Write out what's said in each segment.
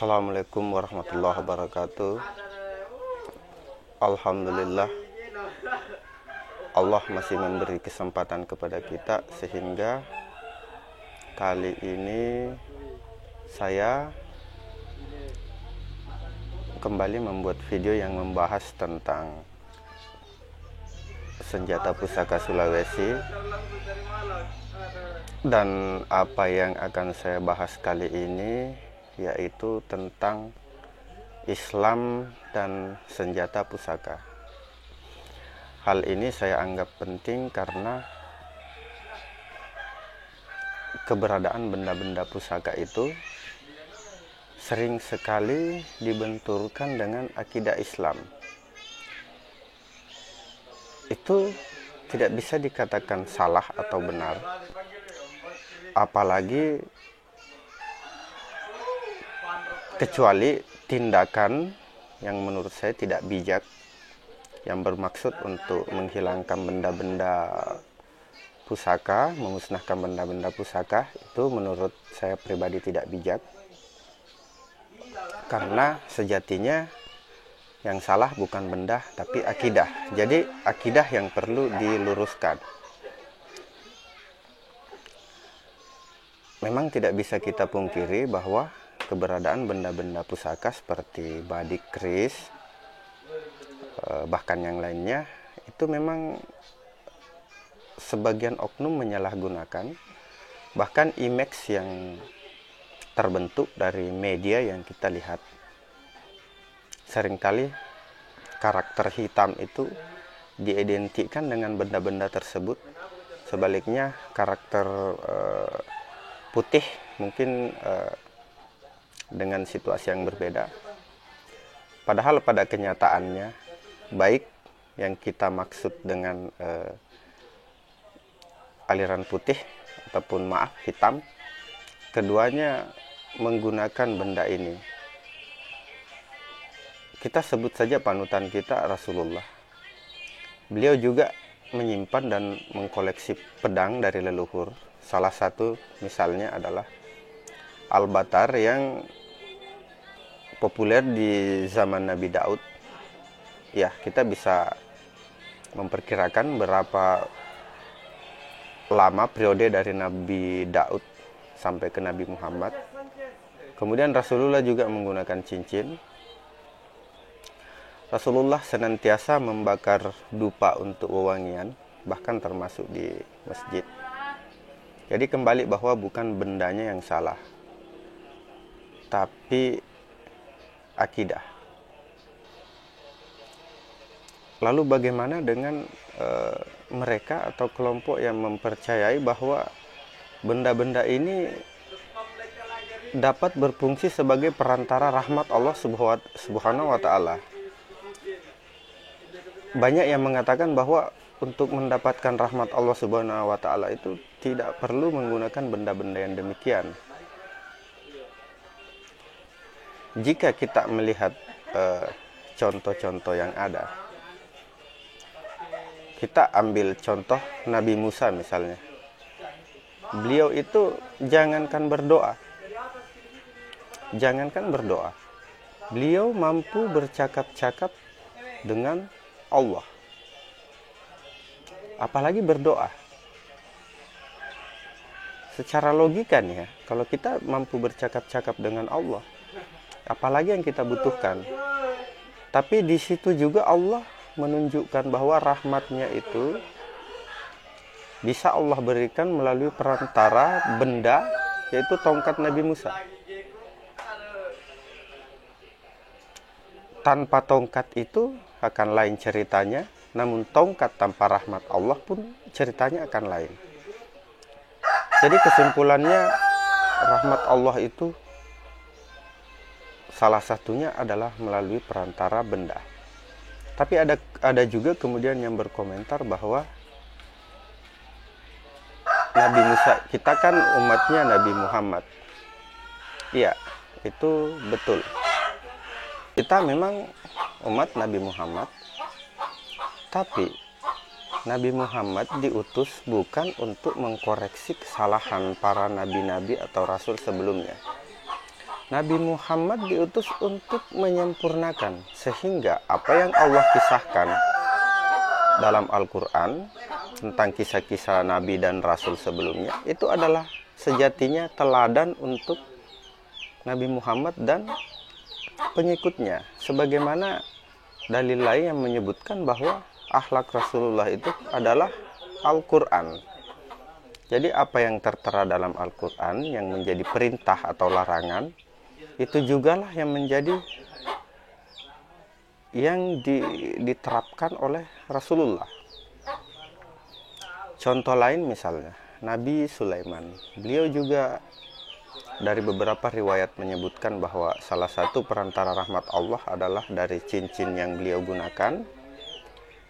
Assalamualaikum warahmatullahi wabarakatuh. Alhamdulillah, Allah masih memberi kesempatan kepada kita sehingga kali ini saya kembali membuat video yang membahas tentang senjata pusaka Sulawesi. Dan apa yang akan saya bahas kali ini yaitu tentang Islam dan senjata pusaka. Hal ini saya anggap penting karena keberadaan benda-benda pusaka itu sering sekali dibenturkan dengan akidah Islam. Itu tidak bisa dikatakan salah atau benar, apalagi kecuali tindakan yang menurut saya tidak bijak, yang bermaksud untuk menghilangkan benda-benda pusaka, memusnahkan benda-benda pusaka. Itu menurut saya pribadi tidak bijak, karena sejatinya yang salah bukan benda tapi akidah. Jadi akidah yang perlu diluruskan. Memang tidak bisa kita pungkiri bahwa keberadaan benda-benda pusaka seperti badik keris, bahkan yang lainnya, itu memang sebagian oknum menyalahgunakan. Bahkan image yang terbentuk dari media yang kita lihat, seringkali karakter hitam itu diidentikan dengan benda-benda tersebut. Sebaliknya karakter putih mungkin dengan situasi yang berbeda. Padahal pada kenyataannya, baik yang kita maksud dengan aliran putih ataupun hitam, keduanya menggunakan benda ini. Kita sebut saja panutan kita Rasulullah. Beliau juga menyimpan dan mengkoleksi pedang dari leluhur. Salah satu misalnya adalah Al-Batar yang populer di zaman Nabi Daud. Ya, kita bisa memperkirakan berapa lama periode dari Nabi Daud sampai ke Nabi Muhammad. Kemudian Rasulullah juga menggunakan cincin. Rasulullah senantiasa membakar dupa untuk wewangian, bahkan termasuk di masjid. Jadi kembali bahwa bukan bendanya yang salah, tapi akidah. Lalu bagaimana dengan mereka atau kelompok yang mempercayai bahwa benda-benda ini dapat berfungsi sebagai perantara rahmat Allah Subhanahu wa Ta'ala? Banyak yang mengatakan bahwa untuk mendapatkan rahmat Allah Subhanahu wa Ta'ala itu tidak perlu menggunakan benda-benda yang demikian. Jika kita melihat contoh-contoh yang ada, kita ambil contoh Nabi Musa misalnya. Beliau itu jangankan berdoa, beliau mampu bercakap-cakap dengan Allah, apalagi berdoa. Secara logika nih ya, kalau kita mampu bercakap-cakap dengan Allah, apalagi yang kita butuhkan. Tapi di situ juga Allah menunjukkan bahwa rahmatnya itu bisa Allah berikan melalui perantara benda, yaitu tongkat Nabi Musa. Tanpa tongkat itu akan lain ceritanya, namun tongkat tanpa rahmat Allah pun ceritanya akan lain. Jadi kesimpulannya, rahmat Allah itu salah satunya adalah melalui perantara benda. Tapi ada juga kemudian yang berkomentar bahwa Nabi Musa, kita kan umatnya Nabi Muhammad. Iya, itu betul. Kita memang umat Nabi Muhammad, tapi Nabi Muhammad diutus bukan untuk mengkoreksi kesalahan para nabi-nabi atau rasul sebelumnya. Nabi Muhammad diutus untuk menyempurnakan, sehingga apa yang Allah kisahkan dalam Al-Quran tentang kisah-kisah Nabi dan Rasul sebelumnya, itu adalah sejatinya teladan untuk Nabi Muhammad dan pengikutnya. Sebagaimana dalil lain yang menyebutkan bahwa akhlak Rasulullah itu adalah Al-Quran. Jadi apa yang tertera dalam Al-Quran yang menjadi perintah atau larangan, itu jugalah yang menjadi yang diterapkan oleh Rasulullah. Contoh lain misalnya Nabi Sulaiman, beliau juga dari beberapa riwayat menyebutkan bahwa salah satu perantara rahmat Allah adalah dari cincin yang beliau gunakan.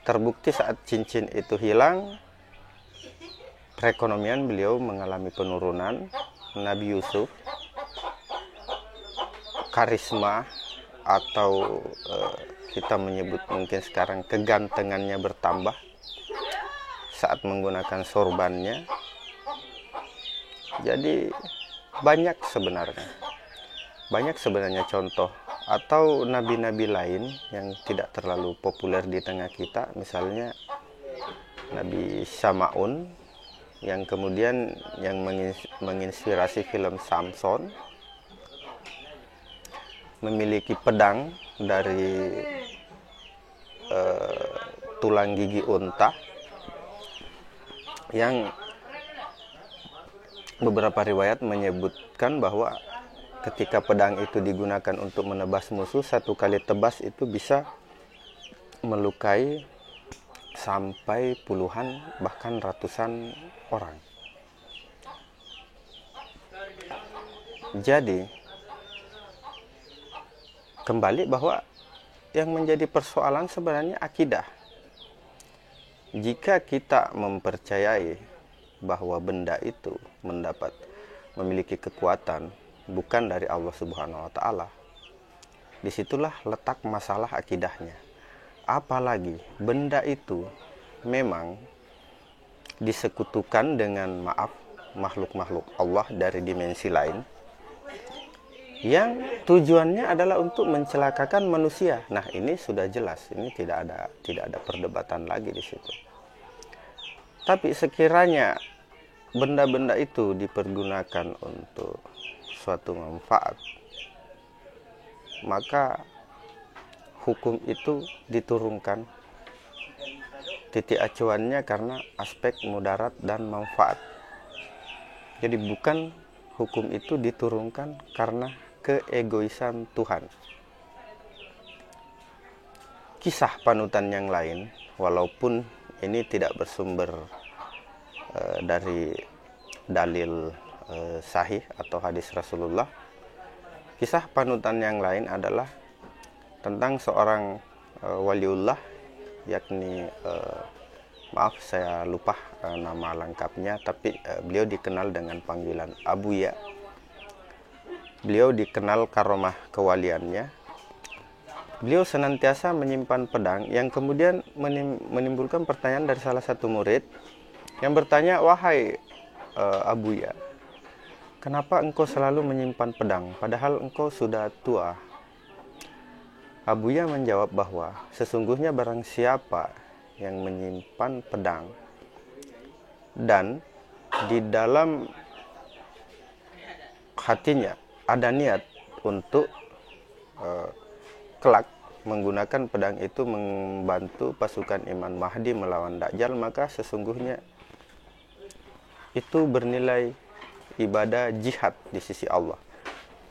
Terbukti saat cincin itu hilang, perekonomian beliau mengalami penurunan. Nabi Yusuf, karisma atau kita menyebut mungkin sekarang kegantengannya bertambah saat menggunakan sorbannya. Jadi banyak sebenarnya contoh atau nabi-nabi lain yang tidak terlalu populer di tengah kita. Misalnya Nabi Syama'un yang kemudian yang menginspirasi film Samson, memiliki pedang dari tulang gigi unta yang beberapa riwayat menyebutkan bahwa ketika pedang itu digunakan untuk menebas musuh, satu kali tebas itu bisa melukai sampai puluhan bahkan ratusan orang. Jadi kembali bahwa yang menjadi persoalan sebenarnya akidah. Jika kita mempercayai bahwa benda itu memiliki kekuatan bukan dari Allah Subhanahu wa taala, disitulah letak masalah akidahnya. Apalagi benda itu memang disekutukan dengan makhluk-makhluk Allah dari dimensi lain yang tujuannya adalah untuk mencelakakan manusia. Nah, ini sudah jelas, ini tidak ada perdebatan lagi di situ. Tapi sekiranya benda-benda itu dipergunakan untuk suatu manfaat, maka hukum itu diturunkan. Titik acuannya karena aspek mudarat dan manfaat. Jadi bukan hukum itu diturunkan karena keegoisan Tuhan. Kisah panutan yang lain, walaupun ini tidak bersumber dari dalil sahih atau hadis Rasulullah, kisah panutan yang lain adalah tentang seorang waliullah, yakni maaf saya lupa nama lengkapnya, tapi beliau dikenal dengan panggilan Abuya. Beliau dikenal karomah kewaliannya. Beliau senantiasa menyimpan pedang yang kemudian menimbulkan pertanyaan dari salah satu murid yang bertanya, "Wahai Abuya, kenapa engkau selalu menyimpan pedang padahal engkau sudah tua?" Abuya menjawab bahwa sesungguhnya barang siapa yang menyimpan pedang dan di dalam hatinya ada niat untuk kelak menggunakan pedang itu membantu pasukan Imam Mahdi melawan Dajjal, maka sesungguhnya itu bernilai ibadah jihad di sisi Allah.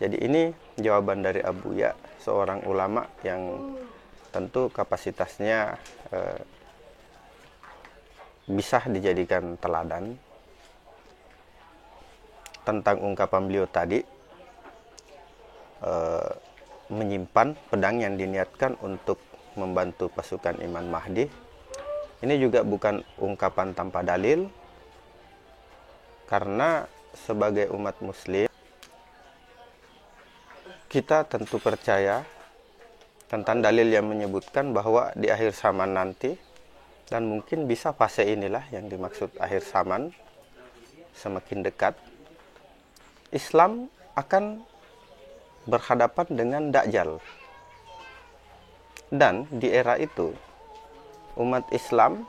Jadi ini jawaban dari Abuya, seorang ulama yang tentu kapasitasnya bisa dijadikan teladan tentang ungkapan beliau tadi, menyimpan pedang yang diniatkan untuk membantu pasukan Imam Mahdi. Ini juga bukan ungkapan tanpa dalil, karena sebagai umat muslim kita tentu percaya tentang dalil yang menyebutkan bahwa di akhir zaman nanti, dan mungkin bisa fase inilah yang dimaksud akhir zaman, semakin dekat, Islam akan berhadapan dengan Dajjal. Dan di era itu umat Islam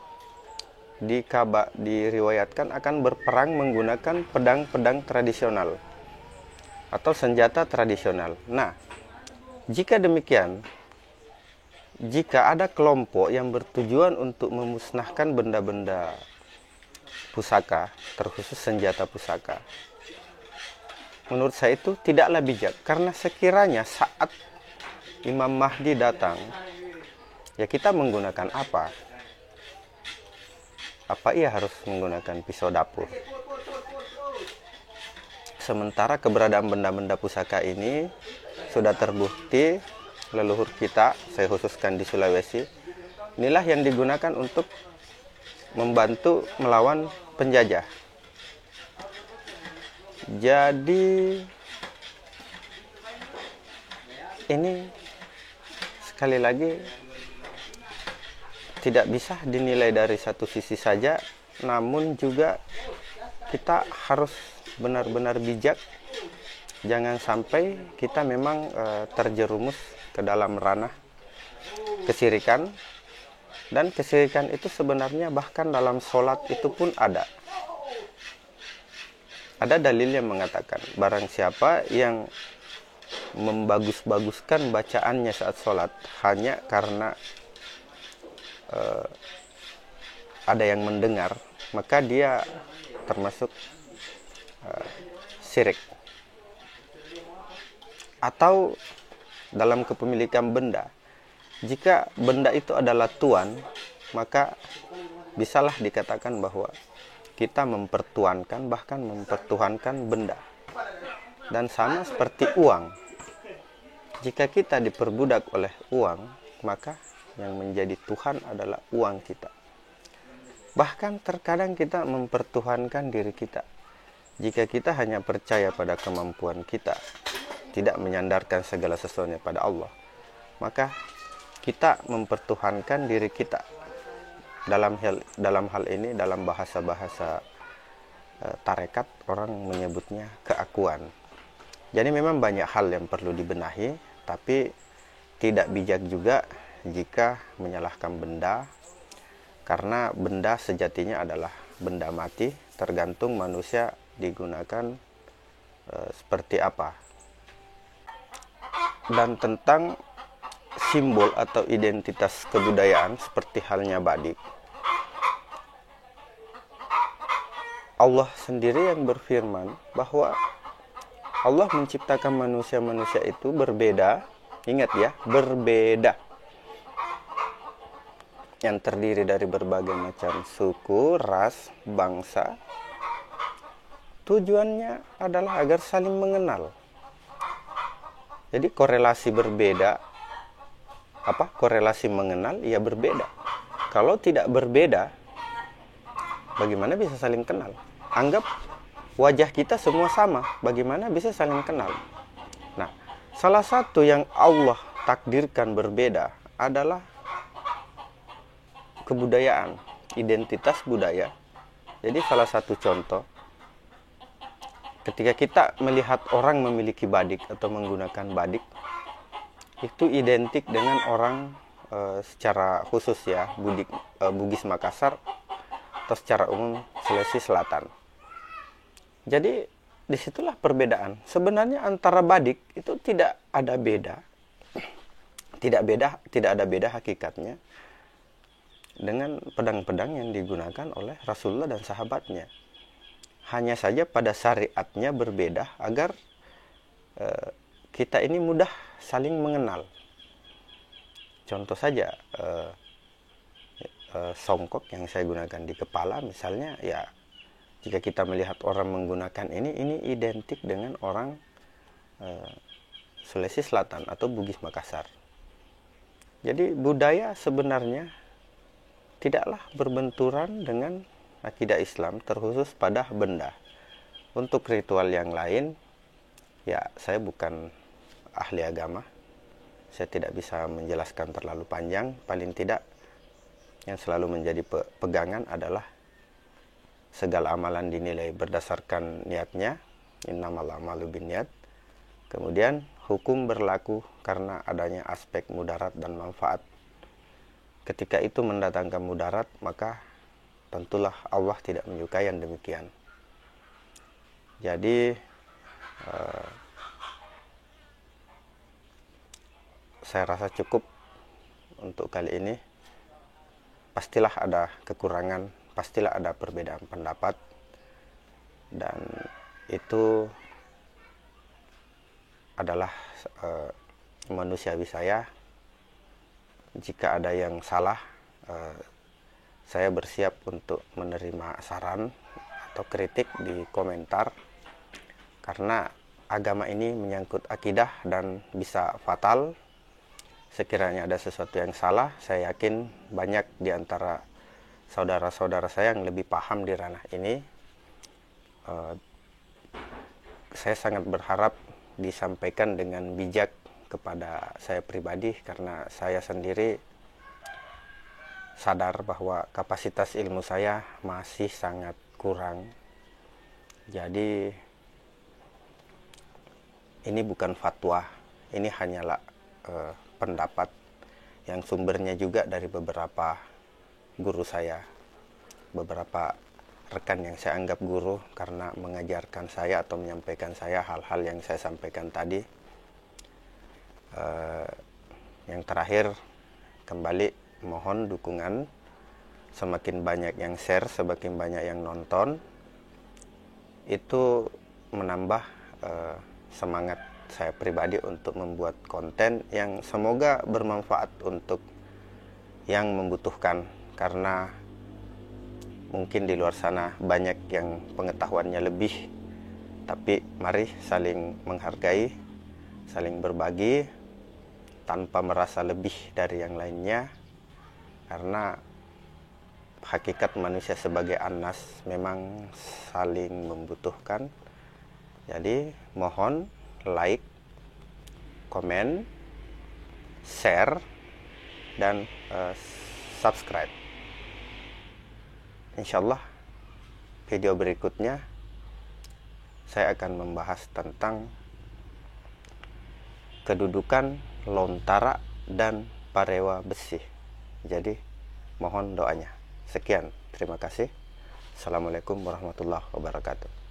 diriwayatkan akan berperang menggunakan pedang-pedang tradisional atau senjata tradisional. Nah, jika demikian, jika ada kelompok yang bertujuan untuk memusnahkan benda-benda pusaka, terkhusus senjata pusaka, menurut saya itu tidaklah bijak, karena sekiranya saat Imam Mahdi datang, ya kita menggunakan apa? Apa ia harus menggunakan pisau dapur? Sementara keberadaan benda-benda pusaka ini sudah terbukti leluhur kita, saya khususkan di Sulawesi, inilah yang digunakan untuk membantu melawan penjajah. Jadi ini sekali lagi tidak bisa dinilai dari satu sisi saja, namun juga kita harus benar-benar bijak. Jangan sampai kita memang terjerumus ke dalam ranah kesyirikan. Dan kesyirikan itu sebenarnya bahkan dalam sholat itu pun ada. Ada dalil yang mengatakan barang siapa yang membagus-baguskan bacaannya saat sholat hanya karena ada yang mendengar, maka dia termasuk syirik. Atau dalam kepemilikan benda, jika benda itu adalah tuan, maka bisalah dikatakan bahwa kita mempertuankan, bahkan mempertuhankan benda. Dan sama seperti uang, jika kita diperbudak oleh uang, maka yang menjadi Tuhan adalah uang kita. Bahkan terkadang kita mempertuhankan diri kita. Jika kita hanya percaya pada kemampuan kita, tidak menyandarkan segala sesuatunya pada Allah, maka kita mempertuhankan diri kita. Dalam hal ini, dalam bahasa-bahasa tarekat, orang menyebutnya keakuan. Jadi memang banyak hal yang perlu dibenahi, tapi tidak bijak juga jika menyalahkan benda, karena benda sejatinya adalah benda mati, tergantung manusia digunakan seperti apa. Dan tentang simbol atau identitas kebudayaan seperti halnya badik, Allah sendiri yang berfirman bahwa Allah menciptakan manusia-manusia itu berbeda. Ingat ya, berbeda, yang terdiri dari berbagai macam suku, ras, bangsa. Tujuannya adalah agar saling mengenal. Jadi korelasi berbeda, korelasi mengenal, ya berbeda. Kalau tidak berbeda, bagaimana bisa saling kenal? Anggap wajah kita semua sama, bagaimana bisa saling kenal? Nah, salah satu yang Allah takdirkan berbeda adalah kebudayaan, identitas budaya. Jadi salah satu contoh, ketika kita melihat orang memiliki badik atau menggunakan badik, itu identik dengan orang secara khusus ya, Bugis Makassar atau secara umum Sulawesi Selatan. Jadi disitulah perbedaan. Sebenarnya antara badik itu tidak ada beda, tidak ada beda hakikatnya dengan pedang-pedang yang digunakan oleh Rasulullah dan sahabatnya. Hanya saja pada syariatnya berbeda agar kita ini mudah saling mengenal. Contoh saja songkok yang saya gunakan di kepala misalnya, ya jika kita melihat orang menggunakan ini identik dengan orang Sulawesi Selatan atau Bugis Makassar. Jadi budaya sebenarnya tidaklah berbenturan dengan akidah Islam, terkhusus pada benda. Untuk ritual yang lain, ya saya bukan ahli agama, saya tidak bisa menjelaskan terlalu panjang. Paling tidak yang selalu menjadi pegangan adalah segala amalan dinilai berdasarkan niatnya, innamal a'malu binniyat. Kemudian hukum berlaku karena adanya aspek mudarat dan manfaat. Ketika itu mendatangkan mudarat, maka tentulah Allah tidak menyukai yang demikian. Jadi saya rasa cukup untuk kali ini. Pastilah ada kekurangan, pastilah ada perbedaan pendapat, dan itu adalah manusiawi saya. Jika ada yang salah, saya bersiap untuk menerima saran atau kritik di komentar, karena agama ini menyangkut akidah dan bisa fatal. Sekiranya ada sesuatu yang salah, saya yakin banyak di antara saudara-saudara saya yang lebih paham di ranah ini. Saya sangat berharap disampaikan dengan bijak kepada saya pribadi, karena saya sendiri sadar bahwa kapasitas ilmu saya masih sangat kurang. Jadi ini bukan fatwa, ini hanyalah pendapat yang sumbernya juga dari beberapa guru saya, beberapa rekan yang saya anggap guru karena mengajarkan saya atau menyampaikan saya hal-hal yang saya sampaikan tadi. Yang terakhir, kembali mohon dukungan. Semakin banyak yang share, semakin banyak yang nonton, itu menambah semangat saya pribadi untuk membuat konten yang semoga bermanfaat untuk yang membutuhkan. Karena mungkin di luar sana banyak yang pengetahuannya lebih, tapi mari saling menghargai, saling berbagi tanpa merasa lebih dari yang lainnya, karena hakikat manusia sebagai anas memang saling membutuhkan. Jadi mohon like, komen, share, dan subscribe. Insyaallah video berikutnya saya akan membahas tentang kedudukan lontara dan parewa besi. Jadi mohon doanya. Sekian, terima kasih. Assalamualaikum warahmatullahi wabarakatuh.